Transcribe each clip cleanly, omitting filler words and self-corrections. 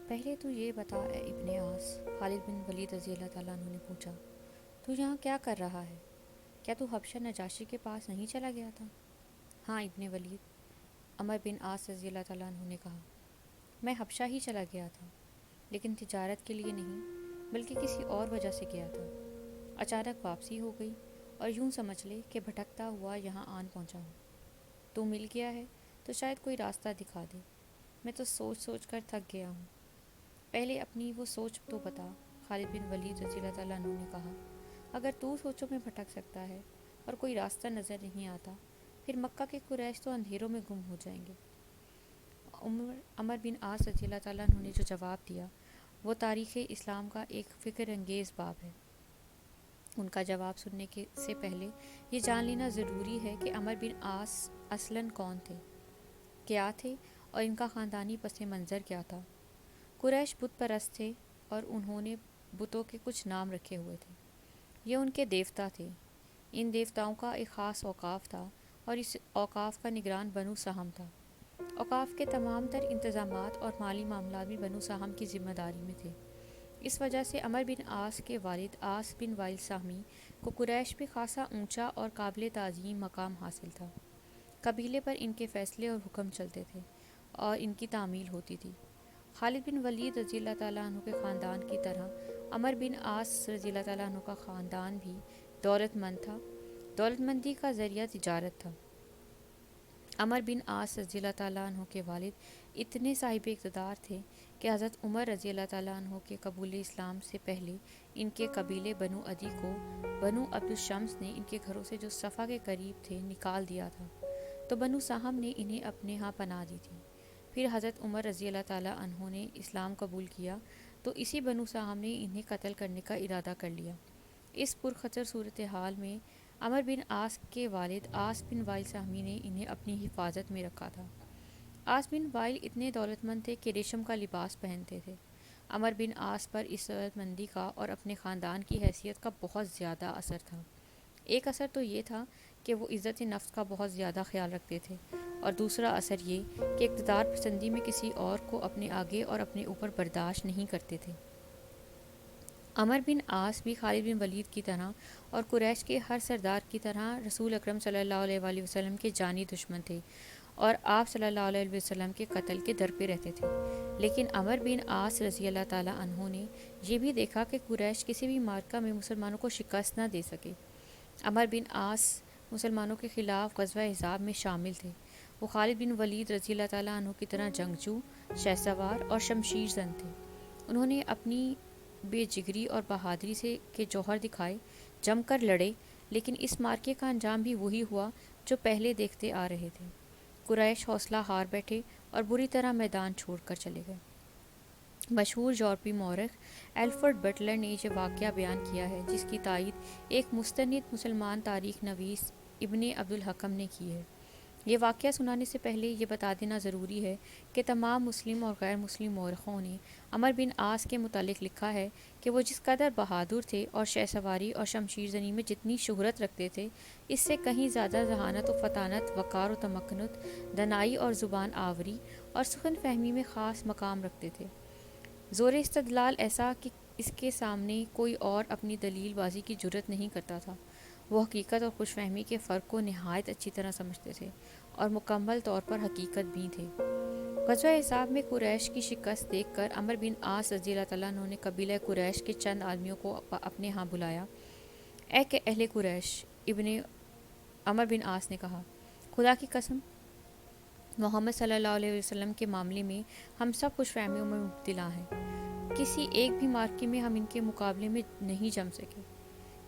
پہلے تو یہ بتا اے ابن عاص، خالد بن ولید رضی اللہ تعالیٰ عنہ نے پوچھا، تو یہاں کیا کر رہا ہے؟ کیا تو حبشہ نجاشی کے پاس نہیں چلا گیا تھا؟ ہاں ابن ولید، عمر بن عاص رضی اللہ تعالیٰ عنہ نے کہا، میں حبشہ ہی چلا گیا تھا، لیکن تجارت کے لیے نہیں بلکہ کسی اور وجہ سے گیا تھا۔ اچانک واپسی ہو گئی اور یوں سمجھ لے کہ بھٹکتا ہوا یہاں آن پہنچا ہوں۔ تو مل گیا ہے تو شاید کوئی راستہ دکھا دے، میں تو سوچ سوچ کر تھک گیا ہوں۔ پہلے اپنی وہ سوچ تو بتا، خالد بن ولید رضی اللہ تعالیٰ عنہ نے کہا، اگر تو سوچوں میں بھٹک سکتا ہے اور کوئی راستہ نظر نہیں آتا، پھر مکہ کے قریش تو اندھیروں میں گم ہو جائیں گے۔ عمر بن عاص رضی اللہ تعالیٰ عنہ نے جو جواب دیا وہ تاریخ اسلام کا ایک فکر انگیز باب ہے۔ ان کا جواب سننے سے پہلے یہ جان لینا ضروری ہے کہ عمر بن عاص اصلاً کون تھے، کیا تھے اور ان کا خاندانی پس منظر کیا تھا۔ قریش بت پرست تھے اور انہوں نے بتوں کے کچھ نام رکھے ہوئے تھے۔ یہ ان کے دیوتا تھے۔ ان دیوتاؤں کا ایک خاص اوقاف تھا اور اس اوقاف کا نگران بنو سہم تھا۔ اوقاف کے تمام تر انتظامات اور مالی معاملات بھی بنو سہم کی ذمہ داری میں تھے۔ اس وجہ سے عمر بن عاص کے والد عاص بن وائل سہمی کو قریش میں خاصا اونچا اور قابل تعظیم مقام حاصل تھا۔ قبیلے پر ان کے فیصلے اور حکم چلتے تھے اور ان کی تعمیل ہوتی تھی۔ خالد بن ولید رضی اللہ تعالیٰ عنہ کے خاندان کی طرح عمر بن عاص رضی اللہ تعالیٰ عنہ کا خاندان بھی دولت مند تھا۔ دولت مندی کا ذریعہ تجارت تھا۔ عمر بن عاص رضی اللہ تعالیٰ عنہ کے والد اتنے صاحب اقتدار تھے کہ حضرت عمر رضی اللہ تعالیٰ عنہ کے قبول اسلام سے پہلے ان کے قبیلے بنو عدی کو بنو عبد الشمس نے ان کے گھروں سے جو صفا کے قریب تھے نکال دیا تھا، تو بنو سہم نے انہیں اپنے ہاں پناہ دی تھی۔ پھر حضرت عمر رضی اللہ تعالیٰ عنہ نے اسلام قبول کیا تو اسی بنو سہم نے انہیں قتل کرنے کا ارادہ کر لیا۔ اس پرخطر صورتحال میں عمر بن عاص کے والد عاص بن وائل سہمی نے انہیں اپنی حفاظت میں رکھا تھا۔ عاص بن وائل اتنے دولت مند تھے کہ ریشم کا لباس پہنتے تھے۔ عمر بن عاص پر اس دولت مندی کا اور اپنے خاندان کی حیثیت کا بہت زیادہ اثر تھا۔ ایک اثر تو یہ تھا کہ وہ عزت نفس کا بہت زیادہ خیال رکھتے تھے، اور دوسرا اثر یہ کہ اقتدار پسندی میں کسی اور کو اپنے آگے اور اپنے اوپر برداشت نہیں کرتے تھے۔ عمر بن عاص بھی خالد بن ولید کی طرح اور قریش کے ہر سردار کی طرح رسول اکرم صلی اللہ علیہ وآلہ وسلم کے جانی دشمن تھے اور آپ صلی اللہ علیہ وسلم کے قتل کے در پہ رہتے تھے۔ لیکن عمر بن عاص رضی اللہ تعالیٰ عنہ نے یہ بھی دیکھا کہ قریش کسی بھی معرکہ میں مسلمانوں کو شکست نہ دے سکے۔ عمر بن عاص مسلمانوں کے خلاف غزوہ احزاب میں شامل تھے۔ وہ خالد بن ولید رضی اللہ تعالیٰ عنہ کی طرح جنگجو، شہ سوار اور شمشیر زن تھے۔ انہوں نے اپنی بے جگری اور بہادری سے کے جوہر دکھائے، جم کر لڑے، لیکن اس مارکے کا انجام بھی وہی ہوا جو پہلے دیکھتے آ رہے تھے۔ قریش حوصلہ ہار بیٹھے اور بری طرح میدان چھوڑ کر چلے گئے۔ مشہور یورپی مورخ ایلفرڈ بٹلر نے یہ واقعہ بیان کیا ہے، جس کی تائید ایک مستند مسلمان تاریخ نویس ابن عبد الحکم نے کی ہے۔ یہ واقعہ سنانے سے پہلے یہ بتا دینا ضروری ہے کہ تمام مسلم اور غیر مسلم مورخوں نے عمر بن عاص کے متعلق لکھا ہے کہ وہ جس قدر بہادر تھے اور شہ سواری اور شمشیر زنی میں جتنی شہرت رکھتے تھے، اس سے کہیں زیادہ ذہانت و فطانت، وقار و تمکنت، دانائی اور زبان آوری اور سخن فہمی میں خاص مقام رکھتے تھے۔ زور استدلال ایسا کہ اس کے سامنے کوئی اور اپنی دلیل بازی کی جرات نہیں کرتا تھا۔ وہ حقیقت اور خوش فہمی کے فرق کو نہایت اچھی طرح سمجھتے تھے اور مکمل طور پر حقیقت بھی تھے۔ غزوہ احزاب میں قریش کی شکست دیکھ کر عمر بن عاص رضی اللہ تعالیٰ عنہ نے قبیلہ قریش کے چند آدمیوں کو اپنے ہاں بلایا۔ اے کہ اہل قریش، عمر بن عاص نے کہا، خدا کی قسم، محمد صلی اللہ علیہ وسلم کے معاملے میں ہم سب خوش فہمیوں میں مبتلا ہیں۔ کسی ایک بھی مارکے میں ہم ان کے مقابلے میں نہیں جم سکے۔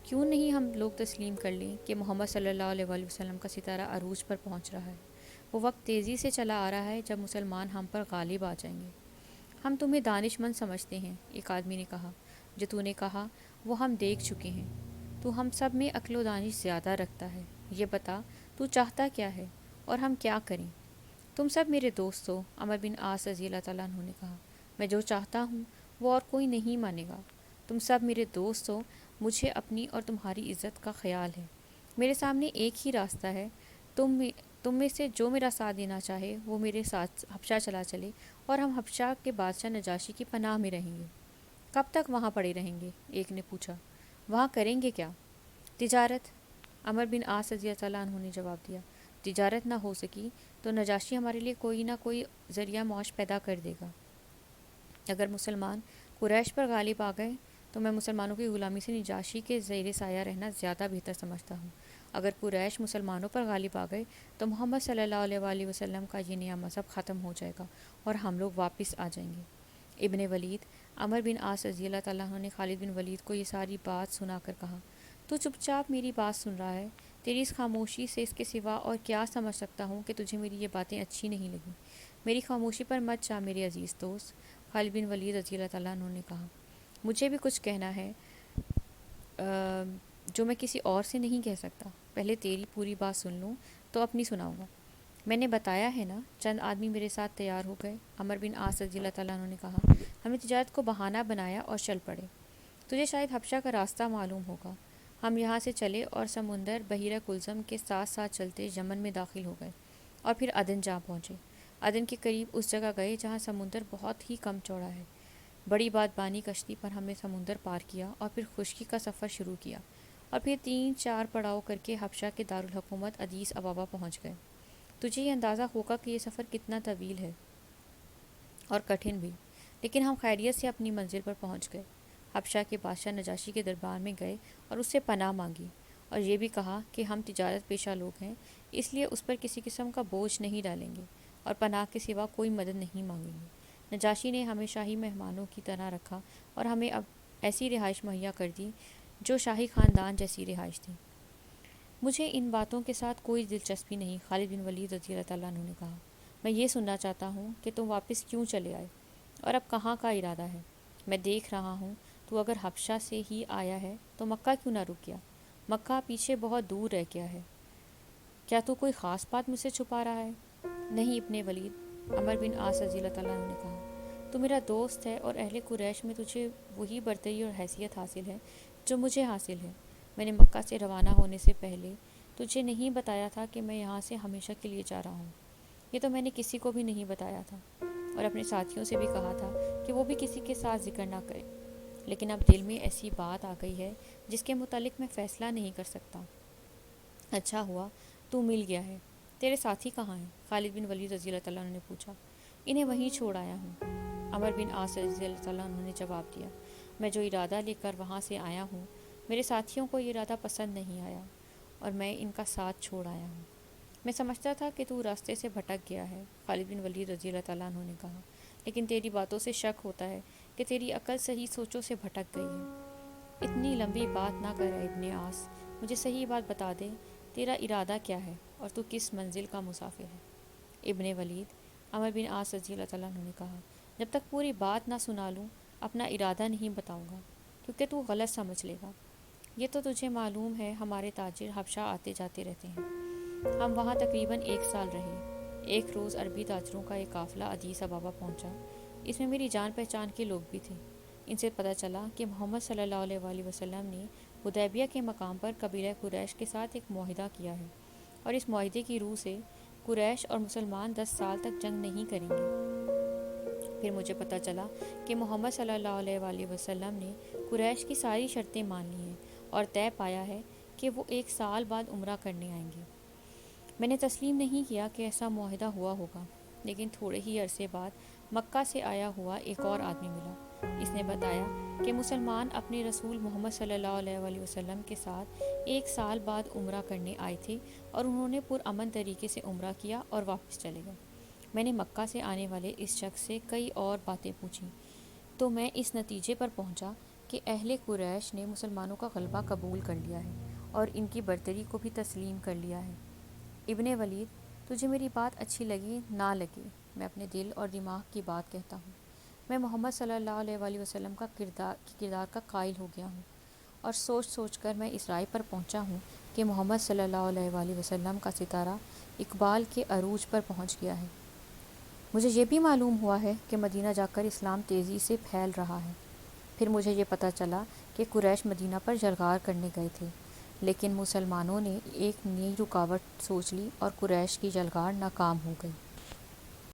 کیوں نہیں ہم لوگ تسلیم کر لیں کہ محمد صلی اللہ علیہ وآلہ وسلم کا ستارہ عروج پر پہنچ رہا ہے؟ وہ وقت تیزی سے چلا آ رہا ہے جب مسلمان ہم پر غالب آ جائیں گے۔ ہم تمہیں دانش مند سمجھتے ہیں، ایک آدمی نے کہا۔ جو تو نے کہا وہ ہم دیکھ چکے ہیں۔ تو ہم سب میں عقل و دانش زیادہ رکھتا ہے۔ یہ بتا تو چاہتا کیا ہے اور ہم کیا کریں؟ تم سب میرے دوست ہو، عمر بن عاص رضی اللہ تعالیٰ عنہ نے کہا۔ میں جو چاہتا ہوں وہ اور کوئی نہیں مانے گا۔ تم سب میرے دوست ہو، مجھے اپنی اور تمہاری عزت کا خیال ہے۔ میرے سامنے ایک ہی راستہ ہے، تم میں سے جو میرا ساتھ دینا چاہے وہ میرے ساتھ حبشہ چلا چلے، اور ہم حبشہ کے بادشاہ نجاشی کی پناہ میں رہیں گے۔ کب تک وہاں پڑے رہیں گے؟ ایک نے پوچھا۔ وہاں کریں گے کیا؟ تجارت، عمر بن عاص رضی اللہ عنہ نے جواب دیا۔ تجارت نہ ہو سکی تو نجاشی ہمارے لیے کوئی نہ کوئی ذریعہ معاش پیدا کر دے گا۔ اگر مسلمان قریش پر غالب آ گئے تو میں مسلمانوں کی غلامی سے نجاشی کے زیر سایہ رہنا زیادہ بہتر سمجھتا ہوں۔ اگر قریش مسلمانوں پر غالب آ گئے تو محمد صلی اللہ علیہ وآلہ وسلم کا یہ نیا مذہب ختم ہو جائے گا اور ہم لوگ واپس آ جائیں گے۔ ابن ولید، عمر بن عاص رضی اللہ تعالیٰ عنہ نے خالد بن ولید کو یہ ساری بات سنا کر کہا، تو چپ چاپ میری بات سن رہا ہے؟ تیری اس خاموشی سے اس کے سوا اور کیا سمجھ سکتا ہوں کہ تجھے میری یہ باتیں اچھی نہیں لگیں؟ میری خاموشی پر مت جا میرے عزیز دوست، خالد بن ولید رضی اللہ تعالیٰ عنہ نے کہا۔ مجھے بھی کچھ کہنا ہے جو میں کسی اور سے نہیں کہہ سکتا۔ پہلے تیری پوری بات سن لوں تو اپنی سناؤں گا۔ میں نے بتایا ہے نا، چند آدمی میرے ساتھ تیار ہو گئے، عمر بن عاص رضی اللہ تعالیٰ عنہ نے کہا۔ ہم نے تجارت کو بہانہ بنایا اور چل پڑے۔ تجھے شاید حبشہ کا راستہ معلوم ہوگا۔ ہم یہاں سے چلے اور سمندر بحیرہ کلزم کے ساتھ ساتھ چلتے یمن میں داخل ہو گئے اور پھر عدن جا پہنچے۔ عدن کے قریب اس جگہ گئے جہاں سمندر بہت ہی کم چوڑا ہے۔ بڑی بادبانی کشتی پر ہم نے سمندر پار کیا اور پھر خشکی کا سفر شروع کیا اور پھر 3-4 پڑاؤ کر کے حبشہ کے دارالحکومت ادیس ابابا پہنچ گئے۔ تجھے یہ اندازہ ہوگا کہ یہ سفر کتنا طویل ہے اور کٹھن بھی، لیکن ہم خیریت سے اپنی منزل پر پہنچ گئے۔ حبشہ کے بادشاہ نجاشی کے دربار میں گئے اور اس سے پناہ مانگی اور یہ بھی کہا کہ ہم تجارت پیشہ لوگ ہیں، اس لیے اس پر کسی قسم کا بوجھ نہیں ڈالیں گے اور پناہ کے سوا کوئی مدد نہیں مانگیں گے۔ نجاشی نے ہمیں شاہی مہمانوں کی طرح رکھا اور ہمیں اب ایسی رہائش مہیا کر دی جو شاہی خاندان جیسی رہائش تھی۔ مجھے ان باتوں کے ساتھ کوئی دلچسپی نہیں، خالد بن ولید رضی اللہ تعالیٰ عنہ نے کہا۔ میں یہ سننا چاہتا ہوں کہ تم واپس کیوں چلے آئے اور اب کہاں کا ارادہ ہے؟ میں دیکھ رہا ہوں تو اگر حبشہ سے ہی آیا ہے تو مکہ کیوں نہ رک گیا؟ مکہ پیچھے بہت دور رہ گیا ہے۔ کیا تو کوئی خاص بات مجھ سے چھپا رہا ہے؟ نہیں ابن ولید، عمر بن عاص رضی اللہ تعالیٰ عنہ نے کہا، تو میرا دوست ہے اور اہل قریش میں تجھے وہی برتری اور حیثیت حاصل ہے جو مجھے حاصل ہے۔ میں نے مکہ سے روانہ ہونے سے پہلے تجھے نہیں بتایا تھا کہ میں یہاں سے ہمیشہ کے لیے جا رہا ہوں۔ یہ تو میں نے کسی کو بھی نہیں بتایا تھا اور اپنے ساتھیوں سے بھی کہا تھا کہ وہ بھی کسی کے ساتھ ذکر نہ کرے، لیکن اب دل میں ایسی بات آ گئی ہے جس کے متعلق میں فیصلہ نہیں کر سکتا۔ اچھا ہوا تو مل گیا ہے۔ تیرے ساتھی کہاں ہیں؟ خالد بن ولید رضی اللہ تعالیٰ عنہ نے پوچھا۔ انہیں وہیں چھوڑ آیا ہوں، عمر بن عاص رضی اللہ تعالیٰ عنہ نے جواب دیا۔ میں جو ارادہ لے کر وہاں سے آیا ہوں، میرے ساتھیوں کو یہ ارادہ پسند نہیں آیا اور میں ان کا ساتھ چھوڑ آیا ہوں۔ میں سمجھتا تھا کہ تو راستے سے بھٹک گیا ہے، خالد بن ولید رضی اللہ تعالیٰ عنہ نے کہا، لیکن تیری باتوں سے شک ہوتا ہے کہ تیری عقل صحیح سوچوں سے بھٹک گئی ہے۔ اتنی لمبی بات نہ کر ابن عاص، مجھے صحیح بات بتا دے، تیرا ارادہ کیا ہے اور تو کس منزل کا مسافر ہے؟ ابن ولید، عمر بن عاص رضی اللہ تعالیٰ عنہ نے کہا، جب تک پوری بات نہ سنا لوں اپنا ارادہ نہیں بتاؤں گا، کیونکہ تو غلط سمجھ لے گا۔ یہ تو تجھے معلوم ہے ہمارے تاجر حبشہ آتے جاتے رہتے ہیں۔ ہم وہاں تقریباً 1 سال رہے۔ ایک روز عربی تاجروں کا ایک قافلہ ادیس ابابا پہنچا۔ اس میں میری جان پہچان کے لوگ بھی تھے۔ ان سے پتہ چلا کہ محمد صلی اللہ علیہ وآلہ وسلم نے حدیبیہ کے مقام پر قبیلہ قریش کے ساتھ ایک معاہدہ کیا ہے اور اس معاہدے کی روح سے قریش اور مسلمان 10 سال تک جنگ نہیں کریں گے۔ پھر مجھے پتہ چلا کہ محمد صلی اللہ علیہ وآلہ وسلم نے قریش کی ساری شرطیں مان لی ہیں اور طے پایا ہے کہ وہ 1 سال بعد عمرہ کرنے آئیں گے۔ میں نے تسلیم نہیں کیا کہ ایسا معاہدہ ہوا ہوگا، لیکن تھوڑے ہی عرصے بعد مکہ سے آیا ہوا ایک اور آدمی ملا۔ اس نے بتایا کہ مسلمان اپنے رسول محمد صلی اللہ علیہ وآلہ وسلم کے ساتھ 1 سال بعد عمرہ کرنے آئے تھے اور انہوں نے پرامن طریقے سے عمرہ کیا اور واپس چلے گئے۔ میں نے مکہ سے آنے والے اس شخص سے کئی اور باتیں پوچھیں تو میں اس نتیجے پر پہنچا کہ اہل قریش نے مسلمانوں کا غلبہ قبول کر لیا ہے اور ان کی برتری کو بھی تسلیم کر لیا ہے۔ ابن ولید، تجھے میری بات اچھی لگی نہ لگی، میں اپنے دل اور دماغ کی بات کہتا ہوں۔ میں محمد صلی اللہ علیہ وآلہ وسلم کا کردار کا قائل ہو گیا ہوں اور سوچ سوچ کر میں اس رائے پر پہنچا ہوں کہ محمد صلی اللہ علیہ وآلہ وسلم کا ستارہ اقبال کے عروج پر پہنچ گیا ہے۔ مجھے یہ بھی معلوم ہوا ہے کہ مدینہ جا کر اسلام تیزی سے پھیل رہا ہے۔ پھر مجھے یہ پتہ چلا کہ قریش مدینہ پر جلغار کرنے گئے تھے، لیکن مسلمانوں نے ایک نئی رکاوٹ سوچ لی اور قریش کی جلگار ناکام ہو گئی۔